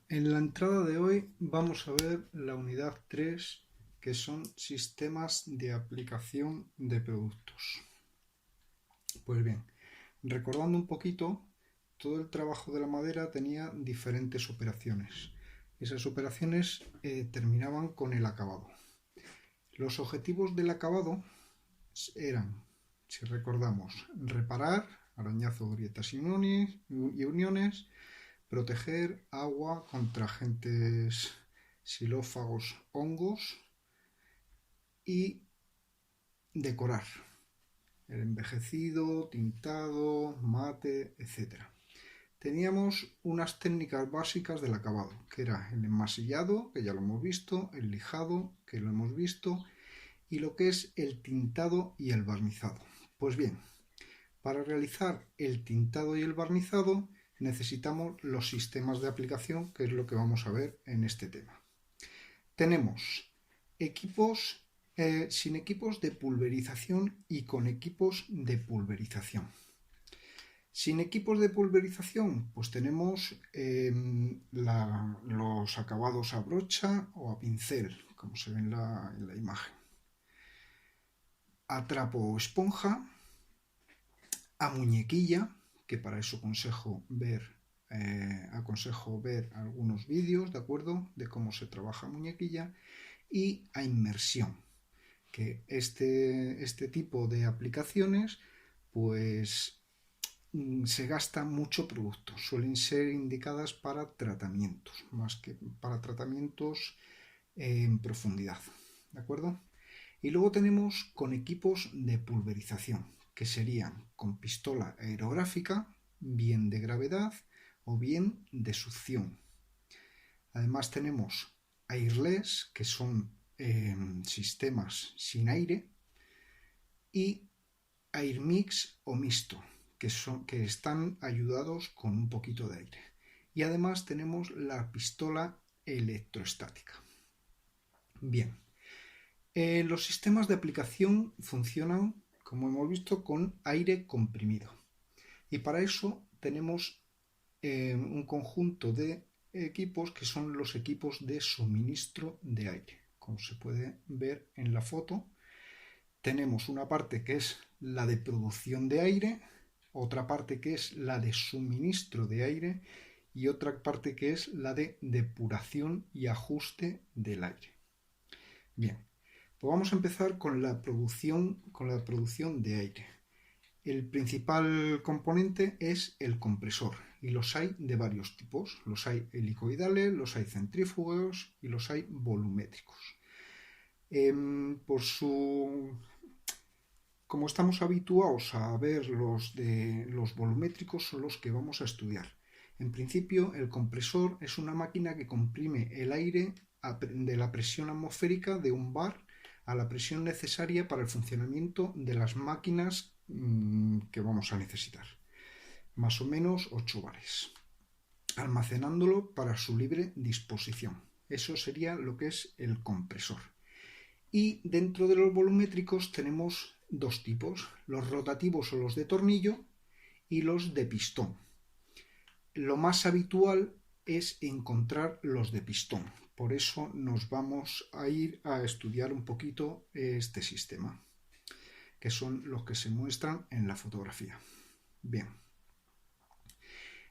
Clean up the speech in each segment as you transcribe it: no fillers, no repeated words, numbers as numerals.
En la entrada de hoy vamos a ver la unidad 3, que son sistemas de aplicación de productos. Pues bien, recordando un poquito, todo el trabajo de la madera tenía diferentes operaciones. Esas operaciones terminaban con el acabado. Los objetivos del acabado eran, si recordamos, reparar arañazos, grietas y uniones, proteger agua contra agentes xilófagos, hongos y decorar. El envejecido, tintado, mate, etc. Teníamos unas técnicas básicas del acabado, que era el enmasillado, que ya lo hemos visto, el lijado, que lo hemos visto, y lo que es el tintado y el barnizado. Pues bien, para realizar el tintado y el barnizado necesitamos los sistemas de aplicación, que es lo que vamos a ver en este tema. Tenemos equipos sin equipos de pulverización y con equipos de pulverización. Sin equipos de pulverización, pues tenemos los acabados a brocha o a pincel, como se ve en la imagen. A trapo o esponja, a muñequilla, que para eso aconsejo ver algunos vídeos, ¿de acuerdo?, de cómo se trabaja muñequilla, y a inmersión, que este tipo de aplicaciones pues se gasta mucho producto, suelen ser indicadas para tratamientos, más que para tratamientos en profundidad, ¿de acuerdo? Y luego tenemos con equipos de pulverización, que serían con pistola aerográfica, bien de gravedad o bien de succión. Además tenemos airless, que son sistemas sin aire, y airmix o mixto, que están ayudados con un poquito de aire. Y además tenemos la pistola electrostática. Bien, los sistemas de aplicación funcionan, como hemos visto, con aire comprimido. Y para eso tenemos un conjunto de equipos que son los equipos de suministro de aire. Como se puede ver en la foto, tenemos una parte que es la de producción de aire, otra parte que es la de suministro de aire y otra parte que es la de depuración y ajuste del aire. Bien, pues vamos a empezar con la producción de aire. El principal componente es el compresor y los hay de varios tipos. Los hay helicoidales, los hay centrífugos y los hay volumétricos. Como estamos habituados a ver los volumétricos, son los que vamos a estudiar. En principio, el compresor es una máquina que comprime el aire de la presión atmosférica de un bar a la presión necesaria para el funcionamiento de las máquinas que vamos a necesitar. Más o menos 8 bares, almacenándolo para su libre disposición. Eso sería lo que es el compresor. Y dentro de los volumétricos tenemos dos tipos, los rotativos o los de tornillo y los de pistón. Lo más habitual es encontrar los de pistón, por eso nos vamos a ir a estudiar un poquito este sistema, que son los que se muestran en la fotografía. Bien.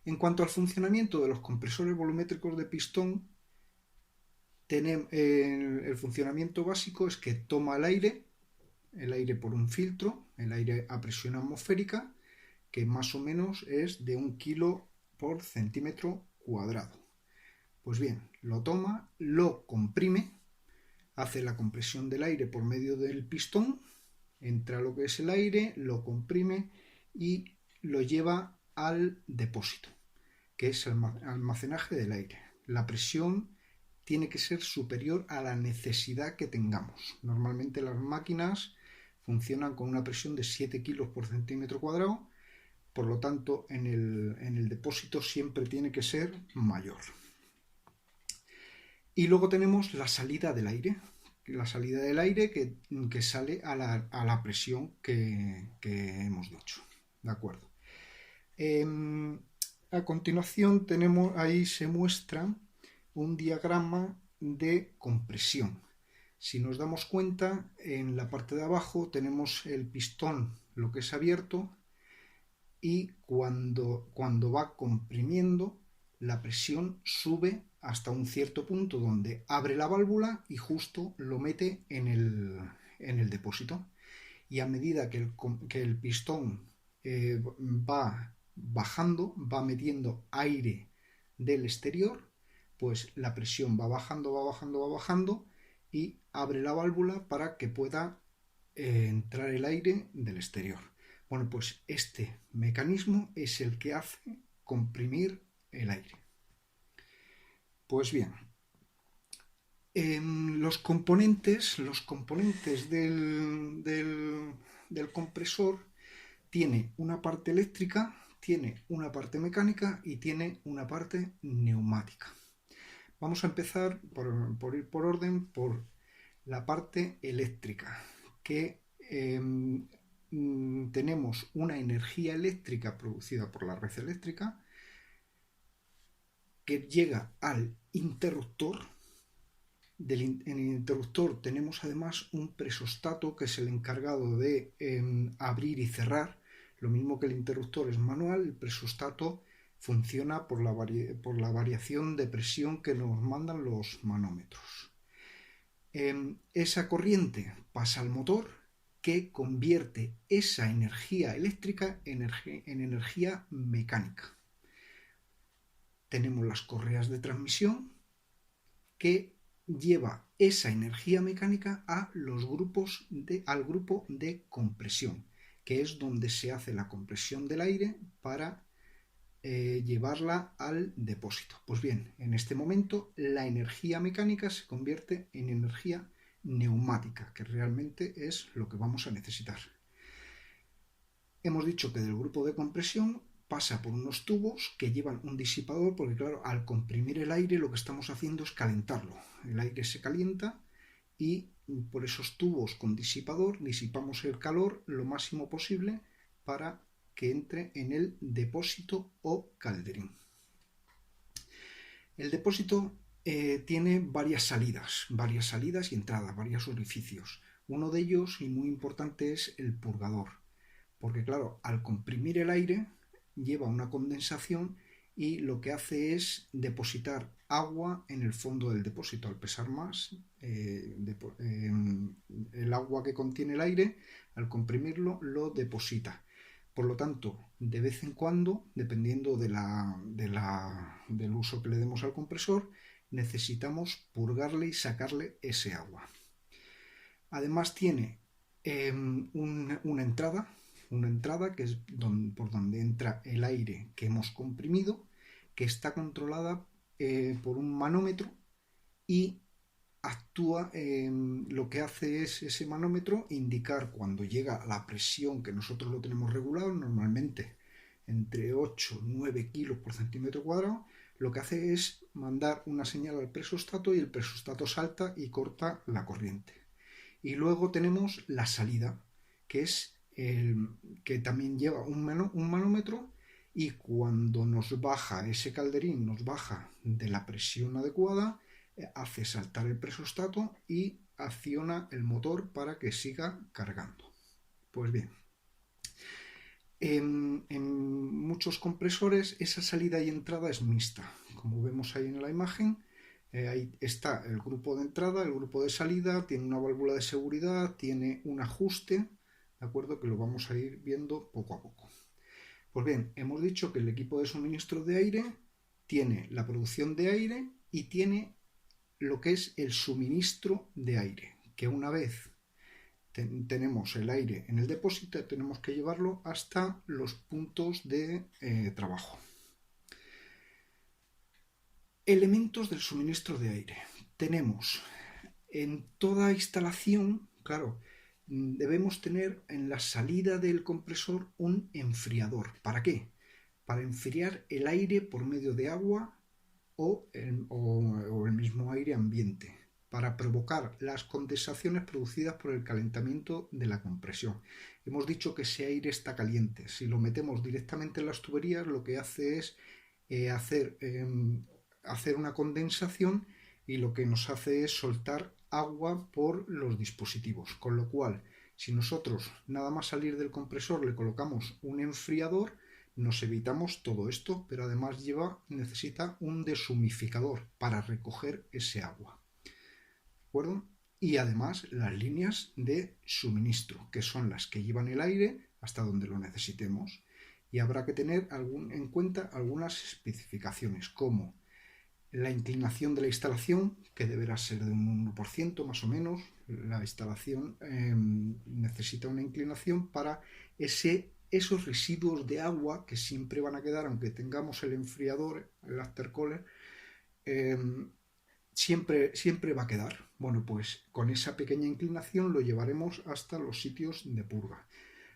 En cuanto al funcionamiento de los compresores volumétricos de pistón, el funcionamiento básico es que toma el aire por un filtro, el aire a presión atmosférica, que más o menos es de 1 kilo por centímetro cuadrado. Pues bien, lo toma, lo comprime, hace la compresión del aire por medio del pistón, entra lo que es el aire, lo comprime y lo lleva al depósito, que es el almacenaje del aire. La presión tiene que ser superior a la necesidad que tengamos. Normalmente las máquinas funcionan con una presión de 7 kilos por centímetro cuadrado, por lo tanto en el depósito siempre tiene que ser mayor. Y luego tenemos la salida del aire, que sale a la presión que hemos dicho. ¿De acuerdo? A continuación ahí se muestra un diagrama de compresión. Si nos damos cuenta, en la parte de abajo tenemos el pistón, lo que es abierto, y cuando va comprimiendo, la presión sube hasta un cierto punto donde abre la válvula y justo lo mete en el depósito. Y a medida que el pistón va bajando, va metiendo aire del exterior, pues la presión va bajando, va bajando, va bajando y abre la válvula para que pueda entrar el aire del exterior. Bueno, pues este mecanismo es el que hace comprimir el aire. Pues bien, los componentes del compresor tiene una parte eléctrica, tiene una parte mecánica y tiene una parte neumática. Vamos a empezar por ir por orden por la parte eléctrica, que tenemos una energía eléctrica producida por la red eléctrica que llega al interruptor. En el interruptor tenemos además un presostato que es el encargado de abrir y cerrar. Lo mismo que el interruptor es manual, el presostato funciona por la variación de presión que nos mandan los manómetros. Esa corriente pasa al motor, que convierte esa energía eléctrica en energía mecánica. Tenemos las correas de transmisión, que lleva esa energía mecánica al grupo de compresión, que es donde se hace la compresión del aire para llevarla al depósito. Pues bien, en este momento la energía mecánica se convierte en energía neumática, que realmente es lo que vamos a necesitar. Hemos dicho que del grupo de compresión pasa por unos tubos que llevan un disipador, porque claro, al comprimir el aire lo que estamos haciendo es calentarlo. El aire se calienta y por esos tubos con disipador disipamos el calor lo máximo posible para que entre en el depósito o calderín. El depósito tiene varias salidas y entradas, varios orificios. Uno de ellos, y muy importante, es el purgador, porque claro, al comprimir el aire lleva una condensación y lo que hace es depositar agua en el fondo del depósito. Al pesar más, el agua que contiene el aire, al comprimirlo, lo deposita. Por lo tanto, de vez en cuando, dependiendo del uso que le demos al compresor, necesitamos purgarle y sacarle ese agua. Además tiene una entrada que es por donde entra el aire que hemos comprimido, que está controlada por un manómetro y actúa, lo que hace es ese manómetro indicar cuando llega la presión, que nosotros lo tenemos regulado normalmente entre 8 y 9 kilos por centímetro cuadrado. Lo que hace es mandar una señal al presostato y el presostato salta y corta la corriente. Y luego tenemos la salida, que es que también lleva un manómetro, y cuando nos baja ese calderín, nos baja de la presión adecuada, hace saltar el presostato y acciona el motor para que siga cargando. Pues bien, en muchos compresores esa salida y entrada es mixta, como vemos ahí en la imagen. Ahí está el grupo de entrada, el grupo de salida, tiene una válvula de seguridad, tiene un ajuste, ¿de acuerdo? Que lo vamos a ir viendo poco a poco. Pues bien, hemos dicho que el equipo de suministro de aire tiene la producción de aire y tiene lo que es el suministro de aire, que una vez tenemos el aire en el depósito, tenemos que llevarlo hasta los puntos de trabajo. Elementos del suministro de aire. Tenemos en toda instalación, claro, debemos tener en la salida del compresor un enfriador. ¿Para qué? Para enfriar el aire por medio de agua o el mismo aire ambiente, para provocar las condensaciones producidas por el calentamiento de la compresión. Hemos dicho que ese aire está caliente. Si lo metemos directamente en las tuberías, lo que hace es hacer una condensación y lo que nos hace es soltar agua por los dispositivos. Con lo cual, si nosotros nada más salir del compresor le colocamos un enfriador, nos evitamos todo esto, pero además necesita un deshumificador para recoger ese agua. ¿De acuerdo? Y además las líneas de suministro, que son las que llevan el aire hasta donde lo necesitemos. Y habrá que tener en cuenta algunas especificaciones, como la inclinación de la instalación, que deberá ser de un 1% más o menos. La instalación necesita una inclinación para esos residuos de agua que siempre van a quedar, aunque tengamos el enfriador, el aftercooler, siempre va a quedar. Bueno, pues con esa pequeña inclinación lo llevaremos hasta los sitios de purga.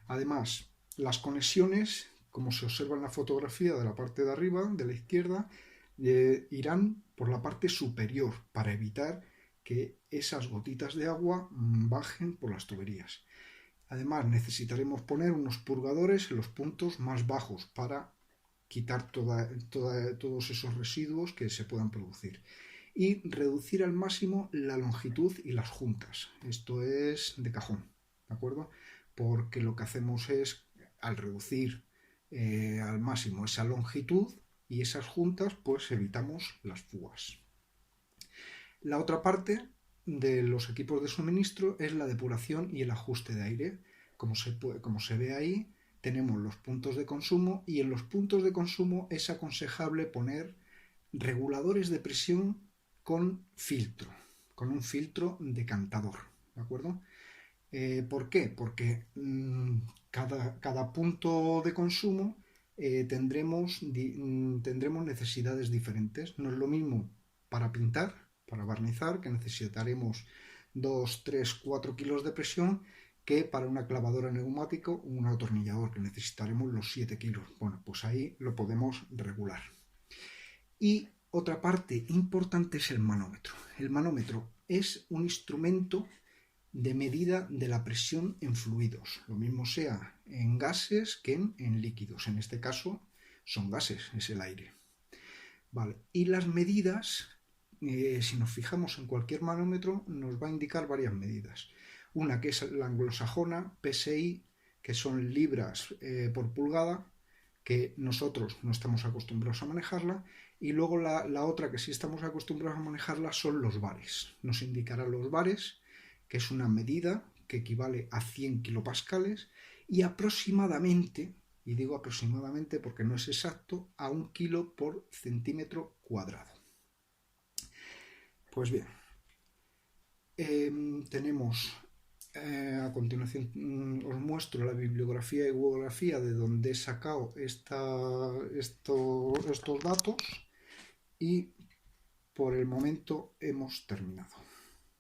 Además, las conexiones, como se observa en la fotografía de la parte de arriba, de la izquierda, irán por la parte superior para evitar que esas gotitas de agua bajen por las tuberías. Además, necesitaremos poner unos purgadores en los puntos más bajos para quitar todos esos residuos que se puedan producir. Y reducir al máximo la longitud y las juntas. Esto es de cajón, ¿de acuerdo? Porque lo que hacemos es, al reducir al máximo esa longitud y esas juntas, pues evitamos las fugas. La otra parte de los equipos de suministro es la depuración y el ajuste de aire. Como se ve ahí, tenemos los puntos de consumo, y en los puntos de consumo es aconsejable poner reguladores de presión con un filtro decantador, ¿de acuerdo? ¿Por qué? Porque cada punto de consumo tendremos necesidades diferentes. No es lo mismo para pintar, para barnizar, que necesitaremos 2, 3, 4 kilos de presión, que para una clavadora neumático, un atornillador, que necesitaremos los 7 kilos. Bueno, pues ahí lo podemos regular. Y otra parte importante es el manómetro. El manómetro es un instrumento de medida de la presión en fluidos, lo mismo sea en gases que en líquidos. En este caso son gases, es el aire. Vale. Y las medidas, si nos fijamos en cualquier manómetro, nos va a indicar varias medidas. Una que es la anglosajona, PSI, que son libras por pulgada, que nosotros no estamos acostumbrados a manejarla, y luego la otra que sí estamos acostumbrados a manejarla son los bares. Nos indicará los bares, que es una medida que equivale a 100 kilopascales, y aproximadamente, y digo aproximadamente porque no es exacto, a 1 kilo por centímetro cuadrado. Pues bien, tenemos a continuación, os muestro la bibliografía y bibliografía de donde he sacado estos datos, y por el momento hemos terminado.